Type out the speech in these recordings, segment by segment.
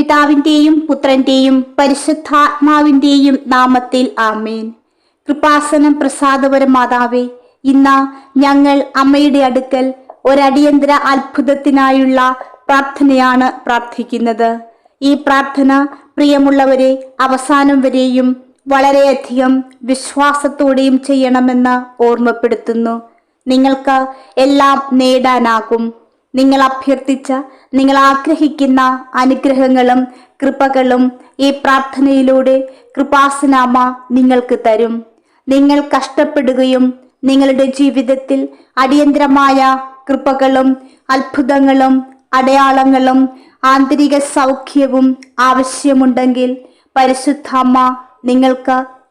പിതാവിന്റെയും പുത്രന്റെയും പരിശുദ്ധാത്മാവിന്റെയും നാമത്തിൽ ആമേൻ. കൃപാസനം പ്രസാദപര മാതാവേ, ഇന്ന് ഞങ്ങൾ അമ്മയുടെ അടുക്കൽ ഒരടിയന്തര അത്ഭുതത്തിനായുള്ള പ്രാർത്ഥനയാണ് പ്രാർത്ഥിക്കുന്നത്. ഈ പ്രാർത്ഥന പ്രിയമുള്ളവരെ അവസാനം വരെയും വളരെയധികം വിശ്വാസത്തോടെയും ചെയ്യണമെന്ന് ഓർമ്മപ്പെടുത്തുന്നു. നിങ്ങൾക്ക് എല്ലാം നേടാനാകും. നിങ്ങൾ അഭ്യർത്ഥിച്ച, നിങ്ങൾ ആഗ്രഹിക്കുന്ന അനുഗ്രഹങ്ങളും കൃപകളും ഈ പ്രാർത്ഥനയിലൂടെ കൃപാസനാമ നിങ്ങൾക്ക് തരും. നിങ്ങൾ കഷ്ടപ്പെടുകയും നിങ്ങളുടെ ജീവിതത്തിൽ അടിയന്തരമായ കൃപകളും അത്ഭുതങ്ങളും അടയാളങ്ങളും ആന്തരിക സൗഖ്യവും ആവശ്യമുണ്ടെങ്കിൽ പരിശുദ്ധമ്മ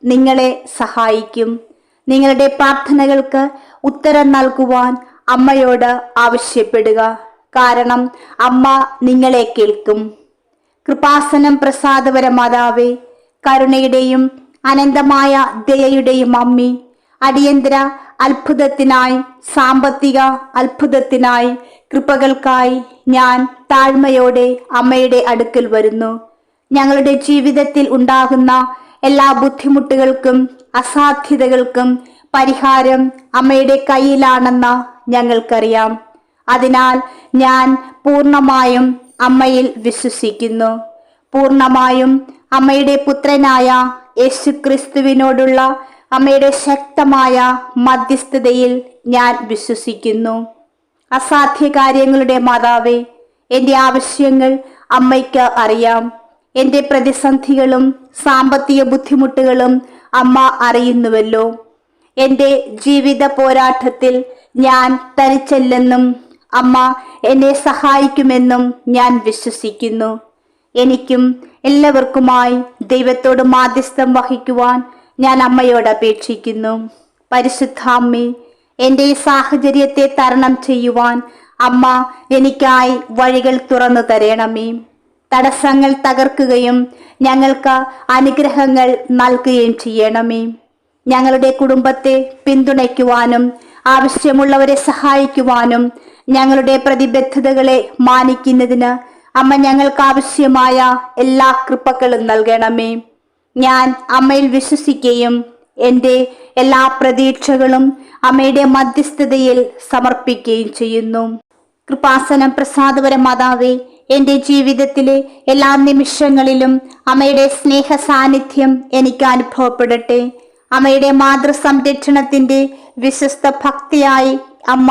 നിങ്ങളെ സഹായിക്കും. നിങ്ങളുടെ പ്രാർത്ഥനകൾക്ക് ഉത്തരം നൽകുവാൻ അമ്മയോട് ആവശ്യപ്പെടുക. കാരണം അമ്മ നിങ്ങളെ കേൾക്കും. കൃപാസനം പ്രസാദപര മാതാവേ, കരുണയുടെയും അനന്തമായ ദയയുടെയും അമ്മി, അടിയന്തര അത്ഭുതത്തിനായി, സാമ്പത്തിക അത്ഭുതത്തിനായി, കൃപകൾക്കായി ഞാൻ താഴ്മയോടെ അമ്മയുടെ അടുക്കൽ വരുന്നു. ഞങ്ങളുടെ ജീവിതത്തിൽ ഉണ്ടാകുന്ന എല്ലാ ബുദ്ധിമുട്ടുകൾക്കും അസാധ്യതകൾക്കും പരിഹാരം അമ്മയുടെ കയ്യിലാണെന്ന് ഞങ്ങൾക്കറിയാം. അതിനാൽ ഞാൻ പൂർണ്ണമായും അമ്മയിൽ വിശ്വസിക്കുന്നു. പൂർണ്ണമായും അമ്മയുടെ പുത്രനായ യേശുക്രിസ്തുവിനോടുള്ള അമ്മയുടെ ശക്തമായ മധ്യസ്ഥതയിൽ ഞാൻ വിശ്വസിക്കുന്നു. അസാധ്യ കാര്യങ്ങളുടെ മാതാവേ, എൻ്റെ ആവശ്യങ്ങൾ അമ്മയ്ക്ക് അറിയാം. എൻ്റെ പ്രതിസന്ധികളും സാമ്പത്തിക ബുദ്ധിമുട്ടുകളും അമ്മ അറിയുന്നുവല്ലോ. എൻ്റെ ജീവിത പോരാട്ടത്തിൽ ഞാൻ തനിച്ചല്ലെന്നും അമ്മ എന്നെ സഹായിക്കുമെന്നും ഞാൻ വിശ്വസിക്കുന്നു. എനിക്കും എല്ലാവർക്കുമായി ദൈവത്തോട് മാധ്യസ്ഥം വഹിക്കുവാൻ ഞാൻ അമ്മയോട് അപേക്ഷിക്കുന്നു. പരിശുദ്ധാമ്മേ, എൻ്റെ ഈ സാഹചര്യത്തെ തരണം ചെയ്യുവാൻ അമ്മ എനിക്കായി വഴികൾ തുറന്നു തരണമേ. തടസ്സങ്ങൾ തകർക്കുകയും ഞങ്ങൾക്ക് അനുഗ്രഹങ്ങൾ നൽകുകയും ചെയ്യണമേ. ഞങ്ങളുടെ കുടുംബത്തെ പിന്തുണയ്ക്കുവാനും ആവശ്യമുള്ളവരെ സഹായിക്കുവാനും ഞങ്ങളുടെ പ്രതിബദ്ധതകളെ മാനിക്കുന്നതിന് അമ്മ ഞങ്ങൾക്ക് ആവശ്യമായ എല്ലാ കൃപകളും നൽകണമേ. ഞാൻ അമ്മയിൽ വിശ്വസിക്കുകയും എൻ്റെ എല്ലാ പ്രതീക്ഷകളും അമ്മയുടെ മധ്യസ്ഥതയിൽ സമർപ്പിക്കുകയും ചെയ്യുന്നു. കൃപാസനം പ്രസാദപര മാതാവേ, എൻ്റെ ജീവിതത്തിലെ എല്ലാ നിമിഷങ്ങളിലും അമ്മയുടെ സ്നേഹ സാന്നിധ്യം എനിക്ക് അനുഭവപ്പെടട്ടെ. അമ്മയുടെ മാതൃസംരക്ഷണത്തിൻ്റെ വിശ്വസ്ത ഭക്തിയായി അമ്മ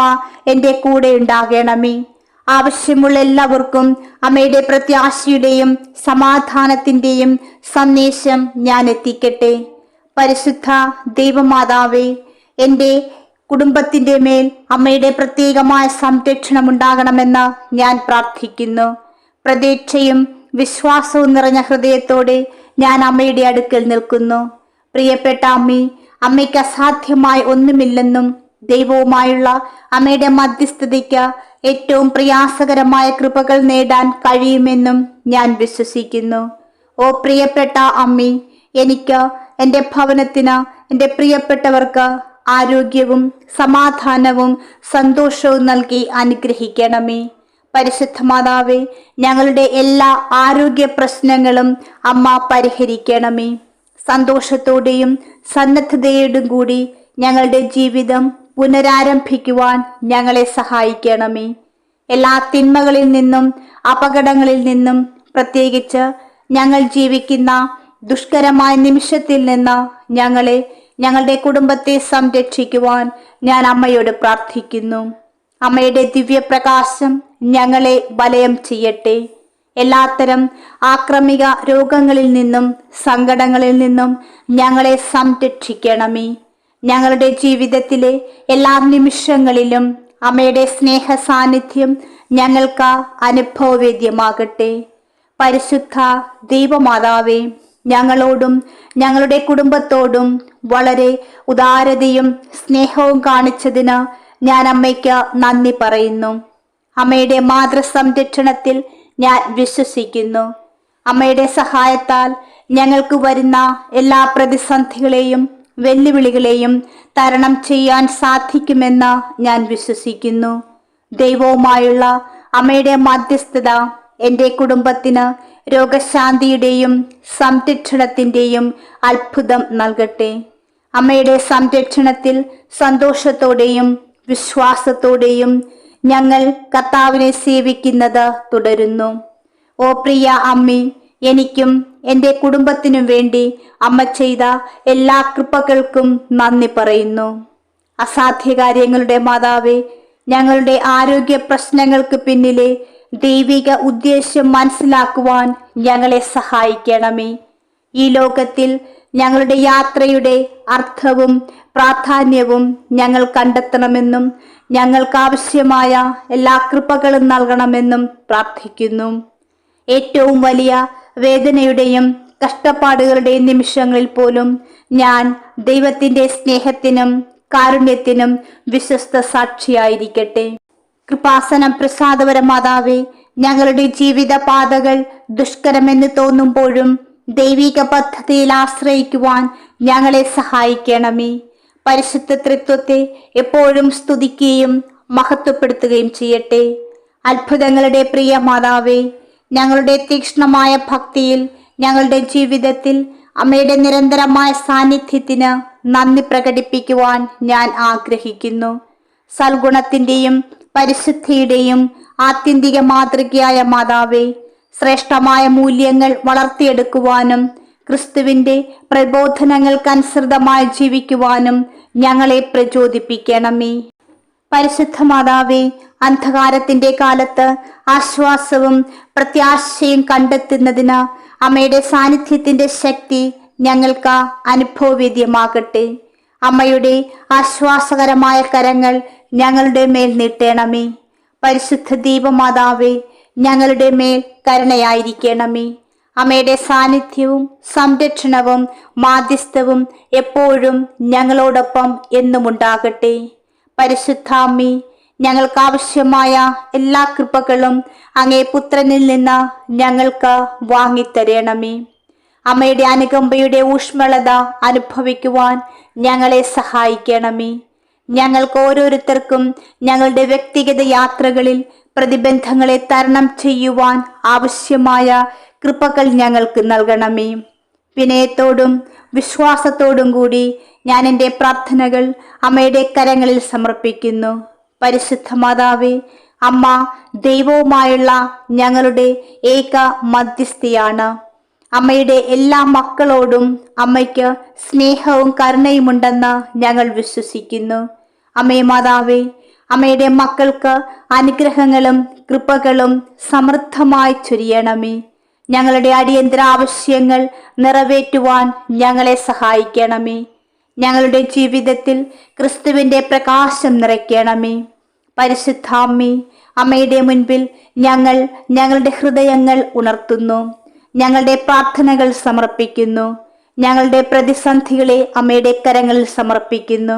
എൻ്റെ കൂടെ ഉണ്ടാകണമേ. ആവശ്യമുള്ള എല്ലാവർക്കും അമ്മയുടെ പ്രത്യാശയുടെയും സമാധാനത്തിൻ്റെയും സന്ദേശം ഞാൻ എത്തിക്കട്ടെ. പരിശുദ്ധ ദൈവമാതാവേ, എൻ്റെ കുടുംബത്തിൻ്റെ മേൽ അമ്മയുടെ പ്രത്യേകമായ സംരക്ഷണം ഉണ്ടാകണമെന്ന് ഞാൻ പ്രാർത്ഥിക്കുന്നു. പ്രതീക്ഷയും വിശ്വാസവും നിറഞ്ഞ ഹൃദയത്തോടെ ഞാൻ അമ്മയുടെ അടുക്കൽ നിൽക്കുന്നു. പ്രിയപ്പെട്ട അമ്മേ, അമ്മയ്ക്ക് അസാധ്യമായി ഒന്നുമില്ലെന്നും ദൈവവുമായുള്ള അമ്മയുടെ മധ്യസ്ഥതയ്ക്ക് ഏറ്റവും പ്രയാസകരമായ കൃപകൾ നേടാൻ കഴിയുമെന്നും ഞാൻ വിശ്വസിക്കുന്നു. ഓ പ്രിയപ്പെട്ട അമ്മേ, എനിക്ക്, എൻ്റെ ഭവനത്തിന്, എൻ്റെ പ്രിയപ്പെട്ടവർക്ക് ആരോഗ്യവും സമാധാനവും സന്തോഷവും നൽകി അനുഗ്രഹിക്കണമേ. പരിശുദ്ധ മാതാവേ, ഞങ്ങളുടെ എല്ലാ ആരോഗ്യ പ്രശ്നങ്ങളും അമ്മ പരിഹരിക്കണമേ. സന്തോഷത്തോടെയും സന്നദ്ധതയോടും കൂടി ഞങ്ങളുടെ ജീവിതം പുനരാരംഭിക്കുവാൻ ഞങ്ങളെ സഹായിക്കണമേ. എല്ലാ തിന്മകളിൽ നിന്നും അപകടങ്ങളിൽ നിന്നും, പ്രത്യേകിച്ച് ഞങ്ങൾ ജീവിക്കുന്ന ദുഷ്കരമായ നിമിഷത്തിൽ നിന്ന് ഞങ്ങളുടെ കുടുംബത്തെ സംരക്ഷിക്കുവാൻ ഞാൻ അമ്മയോട് പ്രാർത്ഥിക്കുന്നു. അമ്മയുടെ ദിവ്യപ്രകാശം ഞങ്ങളെ വലയം ചെയ്യട്ടെ. എല്ലാത്തരം ആക്രമിക രോഗങ്ങളിൽ നിന്നും സങ്കടങ്ങളിൽ നിന്നും ഞങ്ങളെ സംരക്ഷിക്കണമേ. ഞങ്ങളുടെ ജീവിതത്തിലെ എല്ലാ നിമിഷങ്ങളിലും അമ്മയുടെ സ്നേഹ സാന്നിധ്യം ഞങ്ങൾക്ക് അനുഭവവേദ്യമാകട്ടെ. പരിശുദ്ധ ദൈവമാതാവേ, ഞങ്ങളോടും ഞങ്ങളുടെ കുടുംബത്തോടും വളരെ ഉദാരതയും സ്നേഹവും കാണിച്ചതിന് ഞാൻ അമ്മയ്ക്ക് നന്ദി പറയുന്നു. അമ്മയുടെ മാതൃസംരക്ഷണത്തിൽ ഞാൻ വിശ്വസിക്കുന്നു. അമ്മയുടെ സഹായത്താൽ ഞങ്ങൾക്ക് വരുന്ന എല്ലാ പ്രതിസന്ധികളെയും വെല്ലുവിളികളെയും തരണം ചെയ്യാൻ സാധിക്കുമെന്ന് ഞാൻ വിശ്വസിക്കുന്നു. ദൈവവുമായുള്ള അമ്മയുടെ മധ്യസ്ഥത എൻ്റെ കുടുംബത്തിന് രോഗശാന്തിയുടെയും സംരക്ഷണത്തിൻ്റെയും അത്ഭുതം നൽകട്ടെ. അമ്മയുടെ സംരക്ഷണത്തിൽ സന്തോഷത്തോടെയും വിശ്വാസത്തോടെയും ഞങ്ങൾ കർത്താവിനെ സേവിക്കുന്നത് തുടരുന്നു. ഓ പ്രിയ അമ്മേ, എനിക്കും എൻ്റെ കുടുംബത്തിനും വേണ്ടി അമ്മ ചെയ്ത എല്ലാ കൃപകൾക്കും നന്ദി പറയുന്നു. അസാധ്യകാര്യങ്ങളുടെ മാതാവേ, ഞങ്ങളുടെ ആരോഗ്യ പ്രശ്നങ്ങൾക്ക് പിന്നിലെ ദൈവിക ഉദ്ദേശ്യം മനസ്സിലാക്കുവാൻ ഞങ്ങളെ സഹായിക്കണമേ. ഈ ലോകത്തിൽ ഞങ്ങളുടെ യാത്രയുടെ അർത്ഥവും പ്രാധാന്യവും ഞങ്ങൾ കണ്ടെത്തണമെന്നും ഞങ്ങൾക്കാവശ്യമായ എല്ലാ കൃപകളും നൽകണമെന്നും പ്രാർത്ഥിക്കുന്നു. ഏറ്റവും വലിയ വേദനയുടെയും കഷ്ടപ്പാടുകളുടെയും നിമിഷങ്ങളിൽ പോലും ഞാൻ ദൈവത്തിൻ്റെ സ്നേഹത്തിനും കാരുണ്യത്തിനും വിശ്വസ്ത സാക്ഷിയായിരിക്കട്ടെ. കൃപാസനം പ്രസാദപര മാതാവേ, ഞങ്ങളുടെ ജീവിത പാതകൾ ദുഷ്കരമെന്ന് തോന്നുമ്പോഴും ദൈവിക പദ്ധതിയിൽ ആശ്രയിക്കുവാൻ ഞങ്ങളെ സഹായിക്കണമേ. പരിശുദ്ധ ത്രിത്വത്തെ എപ്പോഴും സ്തുതിക്കുകയും മഹത്വപ്പെടുത്തുകയും ചെയ്യട്ടെ. അത്ഭുതങ്ങളുടെ പ്രിയ മാതാവേ, ഞങ്ങളുടെ തീക്ഷ്ണമായ ഭക്തിയിൽ ഞങ്ങളുടെ ജീവിതത്തിൽ അമ്മയുടെ നിരന്തരമായ സാന്നിധ്യത്തിന് നന്ദി പ്രകടിപ്പിക്കുവാൻ ഞാൻ ആഗ്രഹിക്കുന്നു. സൽഗുണത്തിൻ്റെയും പരിശുദ്ധിയുടെയും ആത്യന്തിക മാതൃകയായ മാതാവേ, ശ്രേഷ്ഠമായ മൂല്യങ്ങൾ വളർത്തിയെടുക്കുവാനും ക്രിസ്തുവിൻ്റെ പ്രബോധനങ്ങൾക്കനുസൃതമായി ജീവിക്കുവാനും ഞങ്ങളെ പ്രചോദിപ്പിക്കണമേ. പരിശുദ്ധ മാതാവേ, അന്ധകാരത്തിന്റെ കാലത്ത് ആശ്വാസവും പ്രത്യാശയും കണ്ടെത്തുന്നതിന് അമ്മയുടെ സാന്നിധ്യത്തിന്റെ ശക്തി ഞങ്ങൾക്ക് അനുഭവവേദ്യമാകട്ടെ. അമ്മയുടെ ആശ്വാസകരമായ കരങ്ങൾ ഞങ്ങളുടെ മേൽ നീട്ടണമേ. പരിശുദ്ധ ദീപമാതാവേ, ഞങ്ങളുടെ മേൽ കരുണയായിരിക്കണമേ. അമ്മയുടെ സാന്നിധ്യവും സംരക്ഷണവും മാധ്യസ്ഥവും എപ്പോഴും ഞങ്ങളോടൊപ്പം എന്നും ഉണ്ടാകട്ടെ. പരിശുദ്ധാമ്മേ, ഞങ്ങൾക്കാവശ്യമായ എല്ലാ കൃപകളും അങ്ങേ പുത്രനിൽ നിന്ന് ഞങ്ങൾക്ക് വാങ്ങിത്തരണമേ. അമ്മയുടെ അനുകമ്പയുടെ ഊഷ്മളത അനുഭവിക്കുവാൻ ഞങ്ങളെ സഹായിക്കണമേ. ഞങ്ങൾക്ക് ഓരോരുത്തർക്കും ഞങ്ങളുടെ വ്യക്തിഗത യാത്രകളിൽ പ്രതിബന്ധങ്ങളെ തരണം ചെയ്യുവാൻ ആവശ്യമായ കൃപകൾ ഞങ്ങൾക്ക് നൽകണമേ. വിനയത്തോടും വിശ്വാസത്തോടും കൂടി ഞാൻ എൻ്റെ പ്രാർത്ഥനകൾ അമ്മയുടെ കരങ്ങളിൽ സമർപ്പിക്കുന്നു. പരിശുദ്ധ മാതാവേ, അമ്മ ദൈവവുമായുള്ള ഞങ്ങളുടെ ഏക മധ്യസ്ഥയാണ്. അമ്മയുടെ എല്ലാ മക്കളോടും അമ്മയ്ക്ക് സ്നേഹവും കരുണയുമുണ്ടെന്ന് ഞങ്ങൾ വിശ്വസിക്കുന്നു. അമ്മേ മാതാവേ, അമ്മയുടെ മക്കൾക്ക് അനുഗ്രഹങ്ങളും കൃപകളും സമൃദ്ധമായി ചൊരിയണമേ. ഞങ്ങളുടെ അടിയന്തര ആവശ്യങ്ങൾ നിറവേറ്റുവാൻ ഞങ്ങളെ സഹായിക്കണമേ. ഞങ്ങളുടെ ജീവിതത്തിൽ ക്രിസ്തുവിൻ്റെ പ്രകാശം നിറയ്ക്കണമേ. പരിശുദ്ധാമ്മേ, അമ്മയുടെ മുൻപിൽ ഞങ്ങൾ ഞങ്ങളുടെ ഹൃദയങ്ങൾ ഉണർത്തുന്നു. ഞങ്ങളുടെ പ്രാർത്ഥനകൾ സമർപ്പിക്കുന്നു. ഞങ്ങളുടെ പ്രതിസന്ധികളെ അമ്മയുടെ കരങ്ങളിൽ സമർപ്പിക്കുന്നു.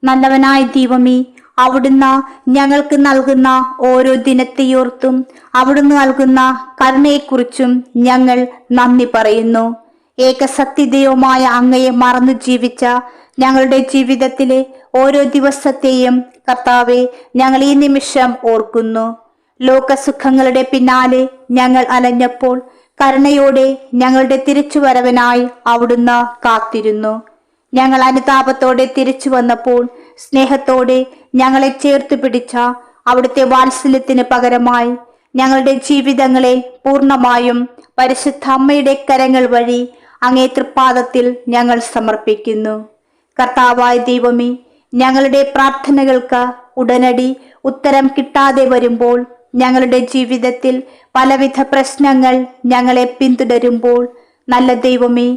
നല്ലവനായ ദൈവമേ, അവിടുന്ന് ഞങ്ങൾക്ക് നൽകുന്ന ഓരോ ദിനത്തെയോർത്തും അവിടുന്ന് നൽകുന്ന കരുണയെക്കുറിച്ചും ഞങ്ങൾ നന്ദി പറയുന്നു. ഏകസത്യദൈവമായ അങ്ങയെ മറന്നു ജീവിച്ച ഞങ്ങളുടെ ജീവിതത്തിലെ ഓരോ ദിവസത്തെയും കർത്താവെ ഞങ്ങൾ ഈ നിമിഷം ഓർക്കുന്നു. ലോകസുഖങ്ങളുടെ പിന്നാലെ ഞങ്ങൾ അലഞ്ഞപ്പോൾ കരുണയോടെ ഞങ്ങളുടെ തിരിച്ചുവരവിനായി അവിടുന്ന് കാത്തിരുന്നു. ഞങ്ങൾ അനുതാപത്തോടെ തിരിച്ചു വന്നപ്പോൾ സ്നേഹത്തോടെ ഞങ്ങളെ ചേർത്ത് പിടിച്ച അവിടുത്തെ വാത്സല്യത്തിന് പകരമായി ഞങ്ങളുടെ ജീവിതങ്ങളെ പൂർണ്ണമായും പരിശുദ്ധ അമ്മയുടെ കരങ്ങൾ വഴി അങ്ങേ തൃപ്പാദത്തിൽ ഞങ്ങൾ സമർപ്പിക്കുന്നു. കർത്താവായ ദൈവമേ, ഞങ്ങളുടെ പ്രാർത്ഥനകൾക്ക് ഉടനടി ഉത്തരം കിട്ടാതെ വരുമ്പോൾ, ഞങ്ങളുടെ ജീവിതത്തിൽ പലവിധ പ്രശ്നങ്ങൾ ഞങ്ങളെ പിന്തുടരുമ്പോൾ, നല്ല ദൈവമേ,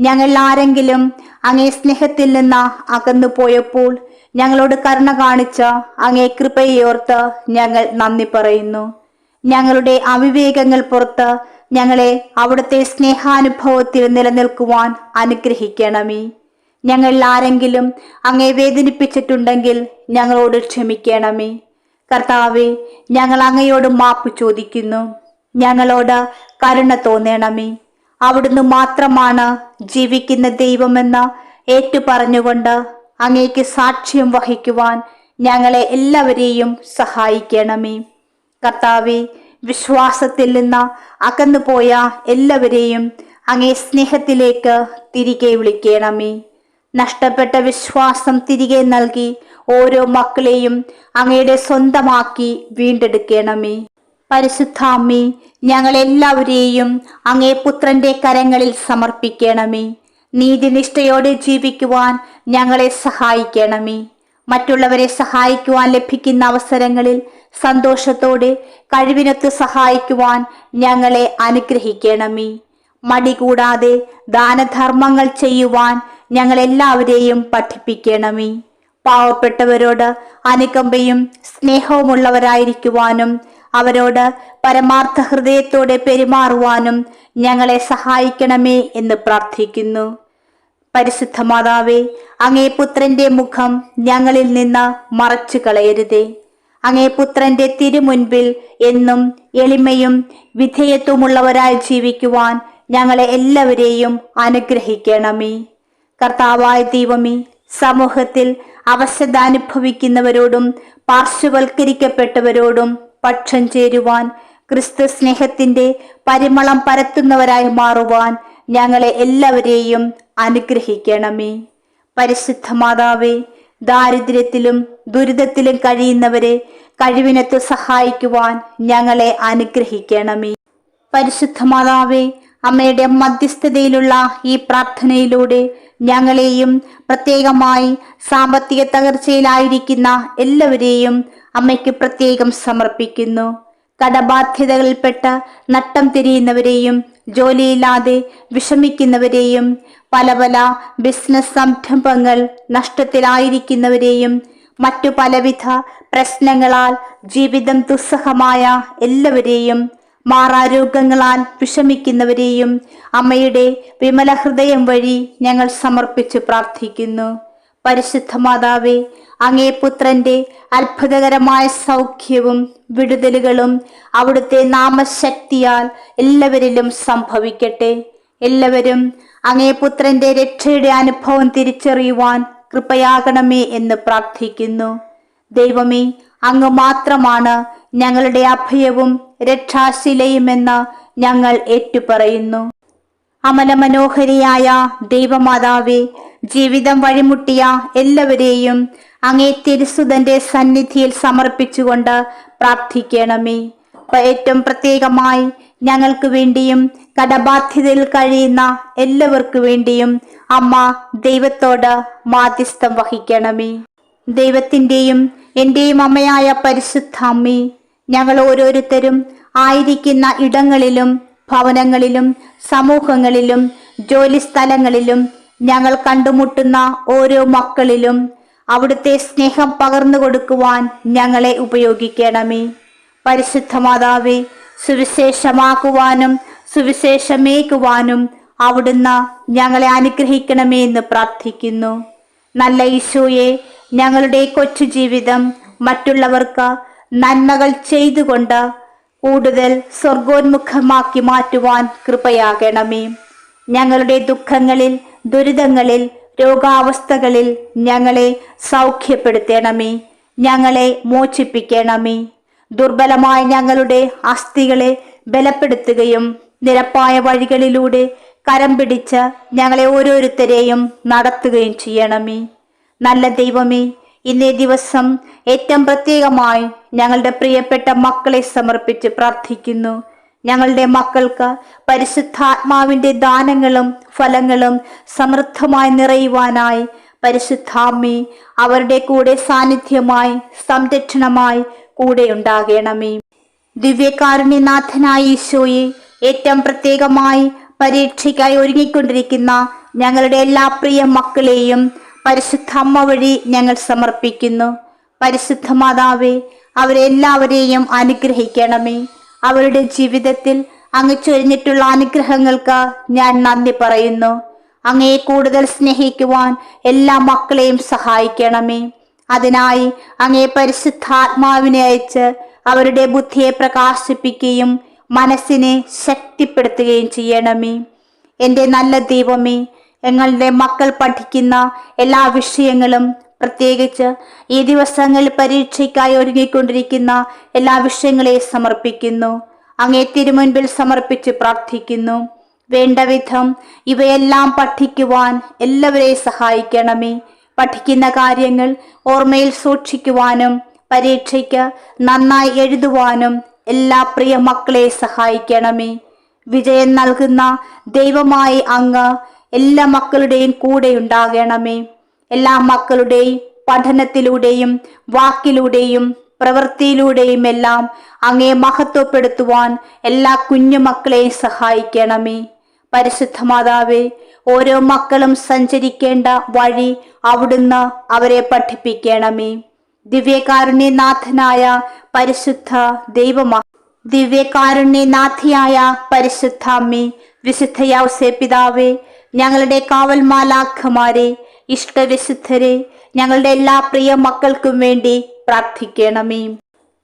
ഞങ്ങൾ ആരെങ്കിലും അങ്ങേ സ്നേഹത്തിൽ നിന്ന് അകന്നു പോയപ്പോൾ ഞങ്ങളോട് കരുണ കാണിച്ച അങ്ങേ കൃപയോർത്ത് ഞങ്ങൾ നന്ദി പറയുന്നു. ഞങ്ങളുടെ അവിവേകങ്ങൾ പുറത്ത് ഞങ്ങളെ അവിടുത്തെ സ്നേഹാനുഭവത്തിൽ നിലനിൽക്കുവാൻ അനുഗ്രഹിക്കണമേ. ഞങ്ങൾ ആരെങ്കിലും അങ്ങേ വേദനിപ്പിച്ചിട്ടുണ്ടെങ്കിൽ ഞങ്ങളോട് ക്ഷമിക്കണമേ. കർത്താവെ, ഞങ്ങൾ അങ്ങയോട് മാപ്പ് ചോദിക്കുന്നു. ഞങ്ങളോട് കരുണ തോന്നണമേ. അവിടുന്ന് മാത്രമാണ് ജീവിക്കുന്ന ദൈവമെന്ന് ഏറ്റുപറഞ്ഞുകൊണ്ട് അങ്ങേക്ക് സാക്ഷ്യം വഹിക്കുവാൻ ഞങ്ങളെ എല്ലാവരെയും സഹായിക്കണമേ. കർത്താവെ, വിശ്വാസത്തിൽ നിന്ന് അകന്നുപോയ എല്ലാവരെയും അങ്ങേ സ്നേഹത്തിലേക്ക് തിരികെ വിളിക്കണമേ. നഷ്ടപ്പെട്ട വിശ്വാസം തിരികെ നൽകി ഓരോ മക്കളെയും അങ്ങയുടെ സ്വന്തമാക്കി വീണ്ടെടുക്കണമേ. പരിശുദ്ധാമ്മേ, ഞങ്ങളെല്ലാവരെയും അങ്ങേ പുത്രന്റെ കരങ്ങളിൽ സമർപ്പിക്കണമേ. നീതിനിഷ്ഠയോടെ ജീവിക്കുവാൻ ഞങ്ങളെ സഹായിക്കണമേ. മറ്റുള്ളവരെ സഹായിക്കുവാൻ ലഭിക്കുന്ന അവസരങ്ങളിൽ സന്തോഷത്തോടെ കഴിവിനൊത്ത് സഹായിക്കുവാൻ ഞങ്ങളെ അനുഗ്രഹിക്കണമേ. മടി കൂടാതെ ദാനധർമ്മങ്ങൾ ചെയ്യുവാൻ ഞങ്ങളെല്ലാവരെയും പഠിപ്പിക്കണമേ. പാവപ്പെട്ടവരോട് അനുകമ്പയും സ്നേഹവുമുള്ളവരായിരിക്കുവാനും അവരോട് പരമാർത്ഥ ഹൃദയത്തോടെ പെരുമാറുവാനും ഞങ്ങളെ സഹായിക്കണമേ എന്ന് പ്രാർത്ഥിക്കുന്നു. പരിശുദ്ധ മാതാവേ, അങ്ങേ പുത്രന്റെ മുഖം ഞങ്ങളിൽ നിന്ന് മറച്ചു കളയരുതേ. അങ്ങേ പുത്രന്റെ തിരുമുൻപിൽ എന്നും എളിമയും വിധേയത്വമുള്ളവരായി ജീവിക്കുവാൻ ഞങ്ങളെ എല്ലാവരെയും അനുഗ്രഹിക്കണമേ. കർത്താവായ ദൈവമേ, സമൂഹത്തിൽ അവശത അനുഭവിക്കുന്നവരോടും പാർശ്വവൽക്കരിക്കപ്പെട്ടവരോടും പക്ഷം ചേരുവാൻ, ക്രിസ്തു സ്നേഹത്തിന്റെ പരിമളം പരത്തുന്നവരായി മാറുവാൻ ഞങ്ങളെ എല്ലാവരെയും അനുഗ്രഹിക്കണമേ. പരിശുദ്ധ മാതാവേ, ദാരിദ്ര്യത്തിലും ദുരിതത്തിലും കഴിയുന്നവരെ കഴിവിനൊത്ത് സഹായിക്കുവാൻ ഞങ്ങളെ അനുഗ്രഹിക്കണമേ. പരിശുദ്ധ മാതാവേ, അമ്മയുടെ മധ്യസ്ഥതയിലുള്ള ഈ പ്രാർത്ഥനയിലൂടെ ഞങ്ങളെയും പ്രത്യേകമായി സാമ്പത്തിക തകർച്ചയിലായിരിക്കുന്ന എല്ലാവരെയും അമ്മയ്ക്ക് പ്രത്യേകം സമർപ്പിക്കുന്നു. കടബാധ്യതകളിൽപ്പെട്ട് നട്ടം തിരിയുന്നവരെയും ജോലിയില്ലാതെ വിഷമിക്കുന്നവരെയും പല പല ബിസിനസ് സംരംഭങ്ങൾ നഷ്ടത്തിലായിരിക്കുന്നവരെയും മറ്റു പലവിധ പ്രശ്നങ്ങളാൽ ജീവിതം ദുസ്സഹമായ എല്ലാവരെയും മാറാരോഗങ്ങളാൽ വിഷമിക്കുന്നവരെയും അമ്മയുടെ വിമല ഹൃദയം വഴി ഞങ്ങൾ സമർപ്പിച്ച് പ്രാർത്ഥിക്കുന്നു. പരിശുദ്ധ മാതാവേ, അങ്ങേ പുത്രന്റെ അത്ഭുതകരമായ സൗഖ്യവും വിടുതലുകളും അവിടുത്തെ നാമശക്തിയാൽ എല്ലാവരിലും സംഭവിക്കട്ടെ. എല്ലാവരും അങ്ങേ പുത്രന്റെ രക്ഷയുടെ അനുഭവം തിരിച്ചറിയുവാൻ കൃപയാകണമേ എന്ന് പ്രാർത്ഥിക്കുന്നു. ദൈവമേ, അങ്ങ് മാത്രമാണ് ഞങ്ങളുടെ അഭയവും രക്ഷാശിലയുമെന്ന് ഞങ്ങൾ ഏറ്റുപറയുന്നു. അമലമനോഹരിയായ ദൈവമാതാവേ, ജീവിതം വഴിമുട്ടിയ എല്ലാവരെയും അങ്ങേ തിരുസുതന്റെ സന്നിധിയിൽ സമർപ്പിച്ചുകൊണ്ട് പ്രാർത്ഥിക്കണമേ. ഏറ്റവും പ്രത്യേകമായി ഞങ്ങൾക്ക് വേണ്ടിയും കടബാധ്യതയിൽ കഴിയുന്ന എല്ലാവർക്കു വേണ്ടിയും അമ്മ ദൈവത്തോട് മാധ്യസ്ഥം വഹിക്കണമേ. ദൈവത്തിൻ്റെയും എൻ്റെയും അമ്മയായ പരിശുദ്ധ അമ്മേ, ഞങ്ങൾ ഓരോരുത്തരും ആയിരിക്കുന്ന ഇടങ്ങളിലും ഭവനങ്ങളിലും സമൂഹങ്ങളിലും ജോലി സ്ഥലങ്ങളിലും ഞങ്ങൾ കണ്ടുമുട്ടുന്ന ഓരോ മക്കളിലും അവിടുത്തെ സ്നേഹം പകർന്നു കൊടുക്കുവാൻ ഞങ്ങളെ ഉപയോഗിക്കണമേ. പരിശുദ്ധ മാതാവേ, സുവിശേഷമാക്കുവാനും സുവിശേഷമേകുവാനും അവിടുന്ന് ഞങ്ങളെ അനുഗ്രഹിക്കണമേ എന്ന് പ്രാർത്ഥിക്കുന്നു. നല്ല ഈശോയെ, ഞങ്ങളുടെ കൊച്ചു ജീവിതം മറ്റുള്ളവർക്ക് നന്മകൾ ചെയ്തുകൊണ്ട് കൂടുതൽ സ്വർഗോന്മുഖമാക്കി മാറ്റുവാൻ കൃപയാകണമേ. ഞങ്ങളുടെ ദുഃഖങ്ങളിൽ, ദുരിതങ്ങളിൽ, രോഗാവസ്ഥകളിൽ ഞങ്ങളെ സൗഖ്യപ്പെടുത്തണമേ. ഞങ്ങളെ മോചിപ്പിക്കണമേ. ദുർബലമായ ഞങ്ങളുടെ അസ്ഥികളെ ബലപ്പെടുത്തുകയും നിരപ്പായ വഴികളിലൂടെ കരം പിടിച്ച് ഞങ്ങളെ ഓരോരുത്തരെയും നടത്തുകയും ചെയ്യണമേ. നല്ല ദൈവമേ, ഇന്നേ ദിവസം ഏറ്റവും പ്രത്യേകമായി ഞങ്ങളുടെ പ്രിയപ്പെട്ട മക്കളെ സമർപ്പിച്ച് പ്രാർത്ഥിക്കുന്നു. ഞങ്ങളുടെ മക്കൾക്ക് പരിശുദ്ധാത്മാവിൻ്റെ ദാനങ്ങളും ഫലങ്ങളും സമൃദ്ധമായി നിറയുവാനായി പരിശുദ്ധാമ്മേ അവരുടെ കൂടെ സാന്നിധ്യമായി സംരക്ഷണമായി കൂടെ ഉണ്ടാകണമേ. ദിവ്യകാരുണ്യനാഥനായ ഈശോയെ, ഏറ്റവും പ്രത്യേകമായി പരീക്ഷയ്ക്കായി ഒരുങ്ങിക്കൊണ്ടിരിക്കുന്ന ഞങ്ങളുടെ എല്ലാ പ്രിയ മക്കളെയും പരിശുദ്ധ അമ്മ വഴി ഞങ്ങൾ സമർപ്പിക്കുന്നു. പരിശുദ്ധ മാതാവേ, അവരെ എല്ലാവരെയും അനുഗ്രഹിക്കണമേ. അവരുടെ ജീവിതത്തിൽ അങ്ങ് ചൊരിഞ്ഞിട്ടുള്ള അനുഗ്രഹങ്ങൾക്ക് ഞാൻ നന്ദി പറയുന്നു. അങ്ങയെ കൂടുതൽ സ്നേഹിക്കുവാൻ എല്ലാ മക്കളെയും സഹായിക്കണമേ. അതിനായി അങ്ങേ പരിശുദ്ധാത്മാവിനെ അയച്ച് അവരുടെ ബുദ്ധിയെ പ്രകാശിപ്പിക്കുകയും മനസ്സിനെ ശക്തിപ്പെടുത്തുകയും ചെയ്യണമേ. എൻ്റെ നല്ല ദൈവമേ, ഞങ്ങളുടെ മക്കൾ പഠിക്കുന്ന എല്ലാ വിഷയങ്ങളും, പ്രത്യേകിച്ച് ഈ ദിവസങ്ങളിൽ പരീക്ഷയ്ക്കായി ഒരുങ്ങിക്കൊണ്ടിരിക്കുന്ന എല്ലാ വിഷയങ്ങളെയും സമർപ്പിക്കുന്നു. അങ്ങേ തിരുമുൻപിൽ സമർപ്പിച്ച് പ്രാർത്ഥിക്കുന്നു. വേണ്ട വിധം ഇവയെല്ലാം പഠിക്കുവാൻ എല്ലാവരെയും സഹായിക്കണമേ. പഠിക്കുന്ന കാര്യങ്ങൾ ഓർമ്മയിൽ സൂക്ഷിക്കുവാനും പരീക്ഷയ്ക്ക് നന്നായി എഴുതുവാനും എല്ലാ പ്രിയ മക്കളെ സഹായിക്കണമേ. വിജയം നൽകുന്ന ദൈവമായി അങ്ങ് എല്ലാ മക്കളുടെയും കൂടെ ഉണ്ടാകണമേ. എല്ലാ മക്കളുടെയും പഠനത്തിലൂടെയും വാക്കിലൂടെയും പ്രവൃത്തിയിലൂടെയും എല്ലാം അങ്ങേ മഹത്വപ്പെടുത്തുവാൻ എല്ലാ കുഞ്ഞുമക്കളെയും സഹായിക്കണമേ. പരിശുദ്ധ മാതാവേ, ഓരോ മക്കളും സഞ്ചരിക്കേണ്ട വഴി അവിടുന്ന് അവരെ പഠിപ്പിക്കണമേ. ദിവ്യകാരുണ്യനാഥനായ പരിശുദ്ധ ദിവ്യകാരുണ്യനാഥിയായ പരിശുദ്ധ അമ്മേ, വിശുദ്ധ യൗസേപ്പ് പിതാവേ, ഞങ്ങളുടെ കാവൽ മാലാഖമാരെ, ഇഷ്ടവിശുദ്ധരെ, ഞങ്ങളുടെ എല്ലാ പ്രിയ മക്കൾക്കും വേണ്ടി പ്രാർത്ഥിക്കണമേ.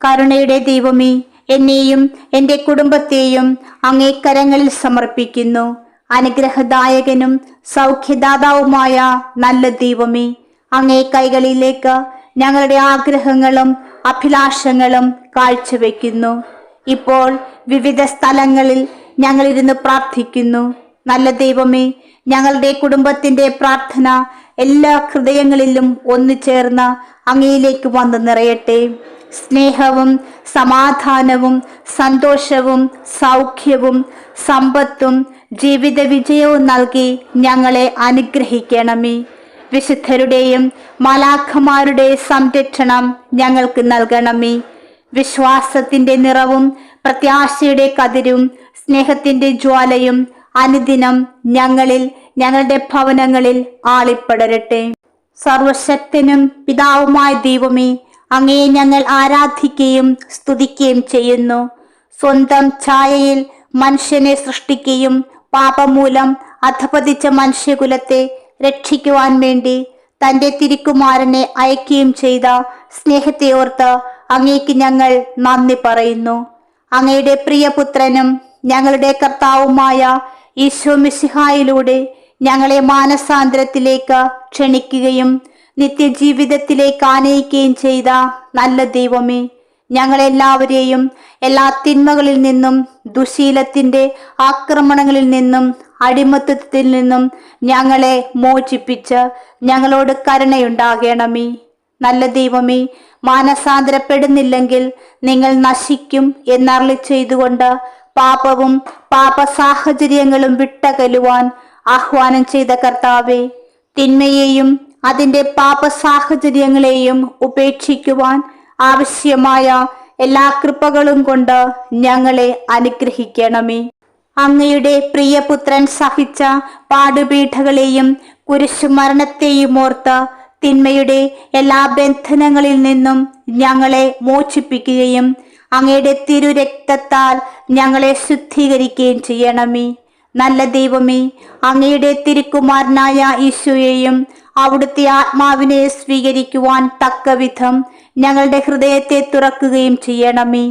കരുണയുടെ ദൈവമേ, എന്നെയും എൻ്റെ കുടുംബത്തെയും അങ്ങേ കരങ്ങളിൽ സമർപ്പിക്കുന്നു. അനുഗ്രഹദായകനും സൗഖ്യദാതാവുമായ നല്ല ദൈവമേ, അങ്ങേ കൈകളിലേക്ക് ഞങ്ങളുടെ ആഗ്രഹങ്ങളും അഭിലാഷങ്ങളും കാഴ്ചവെക്കുന്നു. ഇപ്പോൾ വിവിധ സ്ഥലങ്ങളിൽ ഞങ്ങളിരുന്ന് പ്രാർത്ഥിക്കുന്നു. നല്ല ദൈവമേ, ഞങ്ങളുടെ കുടുംബത്തിന്റെ പ്രാർത്ഥന എല്ലാ ഹൃദയങ്ങളിലും ഒന്നു ചേർന്ന് അങ്ങയിലേക്ക് വന്ന് നിറയട്ടെ. സ്നേഹവും സമാധാനവും സന്തോഷവും സൗഖ്യവും സമ്പത്തും ജീവിത വിജയവും നൽകി ഞങ്ങളെ അനുഗ്രഹിക്കണമേ. വിശുദ്ധരുടെയും മാലാഖമാരുടെയും സംരക്ഷണം ഞങ്ങൾക്ക് നൽകണമേ. വിശ്വാസത്തിന്റെ നിറവും പ്രത്യാശയുടെ കതിരും സ്നേഹത്തിന്റെ ജ്വാലയും അനുദിനം ഞങ്ങളിൽ, ഞങ്ങളുടെ ഭവനങ്ങളിൽ ആളിപ്പടരട്ടെ. സർവശക്തനും പിതാവുമായ ദൈവമേ, അങ്ങയെ ഞങ്ങൾ ആരാധിക്കുകയും സ്തുതിക്കുകയും ചെയ്യുന്നു. സ്വന്തം ഛായയിൽ മനുഷ്യനെ സൃഷ്ടിക്കുകയും പാപമൂലം അധപതിച്ച മനുഷ്യകുലത്തെ രക്ഷിക്കുവാൻ വേണ്ടി തന്റെ തിരുക്കുമാരനെ അയക്കുകയും ചെയ്ത സ്നേഹത്തെ ഓർത്ത് അങ്ങേക്ക് ഞങ്ങൾ നന്ദി പറയുന്നു. അങ്ങയുടെ പ്രിയപുത്രനും ഞങ്ങളുടെ കർത്താവുമായ ഈശോ മിശിഹായിലൂടെ ഞങ്ങളെ മാനസാന്തരത്തിലേക്ക് ക്ഷണിക്കുകയും നിത്യജീവിതത്തിലേക്ക് ആനയിക്കുകയും ചെയ്ത നല്ല ദൈവമേ, ഞങ്ങളെല്ലാവരെയും എല്ലാ തിന്മകളിൽ നിന്നും, ദുശീലത്തിന്റെ ആക്രമണങ്ങളിൽ നിന്നും, അടിമത്തത്തിൽ നിന്നും ഞങ്ങളെ മോചിപ്പിച്ച് ഞങ്ങളോട് കരുണയുണ്ടാകണമേ. നല്ല ദൈവമേ, മാനസാന്തരപ്പെടുന്നില്ലെങ്കിൽ നിങ്ങൾ നശിക്കും എന്നരുളി ചെയ്തുകൊണ്ട് പാപവും പാപ സാഹചര്യങ്ങളും വിട്ടകലുവാൻ ആഹ്വാനം ചെയ്ത കർത്താവേ, തിന്മയെയും അതിന്റെ പാപ സാഹചര്യങ്ങളെയും ഉപേക്ഷിക്കുവാൻ ആവശ്യമായ എല്ലാ കൃപകളും കൊണ്ട് ഞങ്ങളെ അനുഗ്രഹിക്കണമേ. അങ്ങയുടെ പ്രിയപുത്രൻ സഹിച്ച പാടുപീഠകളെയും കുരിശുമരണത്തെയും ഓർത്ത് തിന്മയുടെ എല്ലാ ബന്ധനങ്ങളിൽ നിന്നും ഞങ്ങളെ മോചിപ്പിക്കുകയും അങ്ങയുടെ തിരുരക്തത്താൽ ഞങ്ങളെ ശുദ്ധീകരിക്കുകയും ചെയ്യണമേ. നല്ല ദൈവമേ, അങ്ങയുടെ തിരുക്കുമാരനായ ഈശോയെയും അവിടുത്തെ ആത്മാവിനെ സ്വീകരിക്കുവാൻ തക്കവിധം ഞങ്ങളുടെ ഹൃദയത്തെ തുറക്കുകയും ചെയ്യണമേ.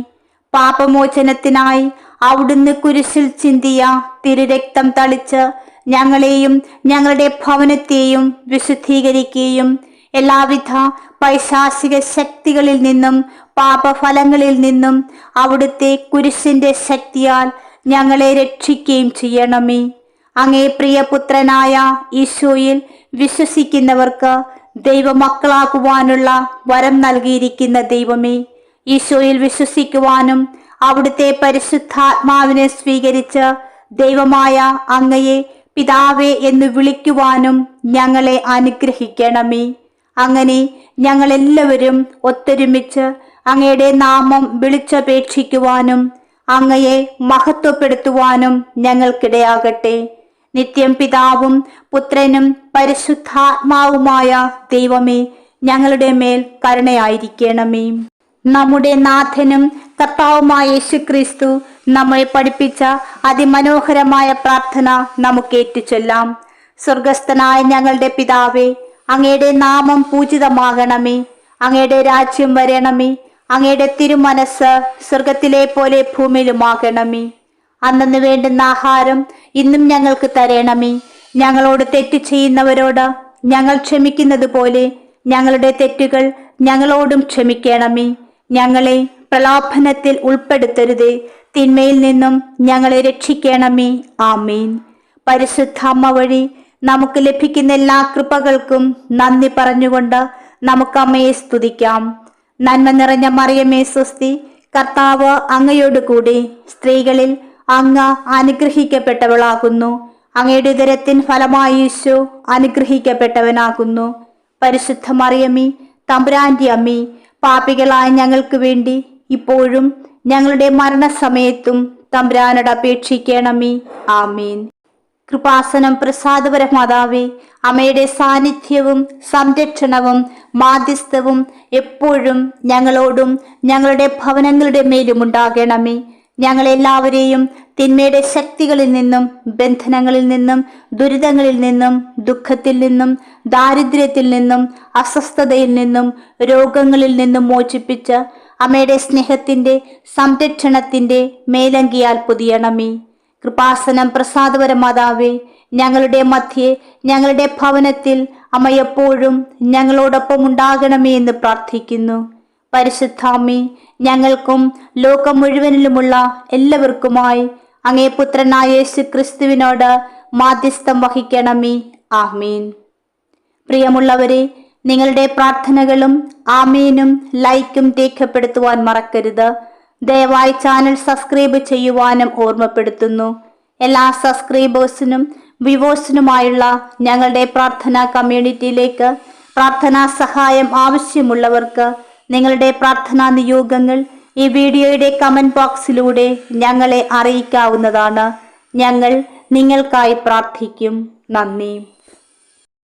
പാപമോചനത്തിനായി അവിടുന്ന് കുരിശിൽ ചിന്തിയ തിരുരക്തം തളിച്ച് ഞങ്ങളെയും ഞങ്ങളുടെ ഭവനത്തെയും വിശുദ്ധീകരിക്കുകയും എല്ലാവിധ പൈശാചിക ശക്തികളിൽ നിന്നും പാപഫലങ്ങളിൽ നിന്നും അവിടുത്തെ കുരിശിന്റെ ശക്തിയാൽ ഞങ്ങളെ രക്ഷിക്കുകയും ചെയ്യണമേ. അങ്ങേ പ്രിയപുത്രനായ ഈശോയിൽ വിശ്വസിക്കുന്നവർക്ക് ദൈവമക്കളാകുവാനുള്ള വരം നൽകിയിരിക്കുന്ന ദൈവമേ, ഈശോയിൽ വിശ്വസിക്കുവാനും അവിടുത്തെ പരിശുദ്ധാത്മാവിനെ സ്വീകരിച്ച് ദൈവമായ അങ്ങയെ പിതാവേ എന്ന് വിളിക്കുവാനും ഞങ്ങളെ അനുഗ്രഹിക്കണമേ. അങ്ങനെ ഞങ്ങളെല്ലാവരും ഒത്തൊരുമിച്ച് അങ്ങയുടെ നാമം വിളിച്ചപേക്ഷിക്കുവാനും അങ്ങയെ മഹത്വപ്പെടുത്തുവാനും ഞങ്ങൾക്കിടയാകട്ടെ. നിത്യം പിതാവും പുത്രനും പരിശുദ്ധാത്മാവുമായ ദൈവമേ, ഞങ്ങളുടെ മേൽ കരുണയായിരിക്കണമേ. നമ്മുടെ നാഥനും കർത്താവുമായ യേശുക്രിസ്തു നമ്മെ പഠിപ്പിച്ച അതിമനോഹരമായ പ്രാർത്ഥന നമുക്ക് ഏറ്റുചൊല്ലാം. സ്വർഗസ്ഥനായ ഞങ്ങളുടെ പിതാവേ, അങ്ങയുടെ നാമം പൂജിതമാകണമേ. അങ്ങയുടെ രാജ്യം വരണമേ. അങ്ങയുടെ തിരുമനസ് സ്വർഗത്തിലെ പോലെ ഭൂമിയിലുമാകണമേ. അന്നു വേണ്ടുന്ന ആഹാരം ഇന്നും ഞങ്ങൾക്ക് തരണമേ. ഞങ്ങളോട് തെറ്റ് ചെയ്യുന്നവരോട് ഞങ്ങൾ ക്ഷമിക്കുന്നത് പോലെ ഞങ്ങളുടെ തെറ്റുകൾ ഞങ്ങളോടും ക്ഷമിക്കണമേ. ഞങ്ങളെ പ്രലോഭനത്തിൽ ഉൾപ്പെടുത്തരുതേ, തിന്മയിൽ നിന്നും ഞങ്ങളെ രക്ഷിക്കണമേ. ആമീൻ. പരിശുദ്ധ അമ്മ വഴി നമുക്ക് ലഭിക്കുന്ന എല്ലാ കൃപകൾക്കും നന്ദി പറഞ്ഞുകൊണ്ട് നമുക്ക് അമ്മയെ സ്തുതിക്കാം. നന്മ നിറഞ്ഞ മറിയമേ സ്വസ്തി, കർത്താവ് അങ്ങയോട് കൂടി സ്ത്രീകളിൽ അങ്ങ് അനുഗ്രഹിക്കപ്പെട്ടവളാകുന്നു. അങ്ങയുടെ ഉദരത്തിൻ ഫലമായി ഈശോ അനുഗ്രഹിക്കപ്പെട്ടവനാകുന്നു. പരിശുദ്ധ മറിയമേ, തമ്പുരാന്റെ അമ്മേ, പാപികളായ ഞങ്ങൾക്ക് വേണ്ടി ഇപ്പോഴും ഞങ്ങളുടെ മരണസമയത്തും തമ്പുരാനോട് അപേക്ഷിക്കണമേ. ആമീൻ. കൃപാസനം പ്രസാദപര മാതാവേ, അമ്മയുടെ സാന്നിധ്യവും സംരക്ഷണവും മാധ്യസ്ഥവും എപ്പോഴും ഞങ്ങളോടും ഞങ്ങളുടെ ഭവനങ്ങളുടെ മേലും ഉണ്ടാകണമേ. ഞങ്ങളെല്ലാവരെയും തിന്മയുടെ ശക്തികളിൽ നിന്നും, ബന്ധനങ്ങളിൽ നിന്നും, ദുരിതങ്ങളിൽ നിന്നും, ദുഃഖത്തിൽ നിന്നും, ദാരിദ്ര്യത്തിൽ നിന്നും, അസ്വസ്ഥതയിൽ നിന്നും, രോഗങ്ങളിൽ നിന്നും മോചിപ്പിച്ച് അമ്മയുടെ സ്നേഹത്തിന്റെ സംരക്ഷണത്തിന്റെ മേലങ്കിയാൽ പൊതിയണമേ. കൃപാസനം പ്രസാദപര മാതാവേ, ഞങ്ങളുടെ മധ്യേ, ഞങ്ങളുടെ ഭവനത്തിൽ അമ്മ എപ്പോഴും ഞങ്ങളോടൊപ്പം ഉണ്ടാകണമേ എന്ന് പ്രാർത്ഥിക്കുന്നു. പരിശുദ്ധാമ്മേ, ഞങ്ങൾക്കും ലോകം മുഴുവനിലുമുള്ള എല്ലാവർക്കുമായി അങ്ങേ പുത്രനായ യേശു ക്രിസ്തുവിനോട് മാധ്യസ്ഥം വഹിക്കണമേ. ആമീൻ. പ്രിയമുള്ളവരെ, നിങ്ങളുടെ പ്രാർത്ഥനകളും ആമീനും ലൈക്കും രേഖപ്പെടുത്തുവാൻ മറക്കരുത്. ദയവായി ചാനൽ സബ്സ്ക്രൈബ് ചെയ്യുവാനും ഓർമ്മപ്പെടുത്തുന്നു. എല്ലാ സബ്സ്ക്രൈബേഴ്സിനും വ്യൂവേഴ്സിനുമായുള്ള ഞങ്ങളുടെ പ്രാർത്ഥനാ കമ്മ്യൂണിറ്റിയിലേക്ക് പ്രാർത്ഥനാ സഹായം ആവശ്യമുള്ളവർക്ക് നിങ്ങളുടെ പ്രാർത്ഥനാ നിയോഗങ്ങൾ ഈ വീഡിയോയുടെ കമന്റ് ബോക്സിലൂടെ ഞങ്ങളെ അറിയിക്കാവുന്നതാണ്. ഞങ്ങൾ നിങ്ങൾക്കായി പ്രാർത്ഥിക്കും. നന്ദി.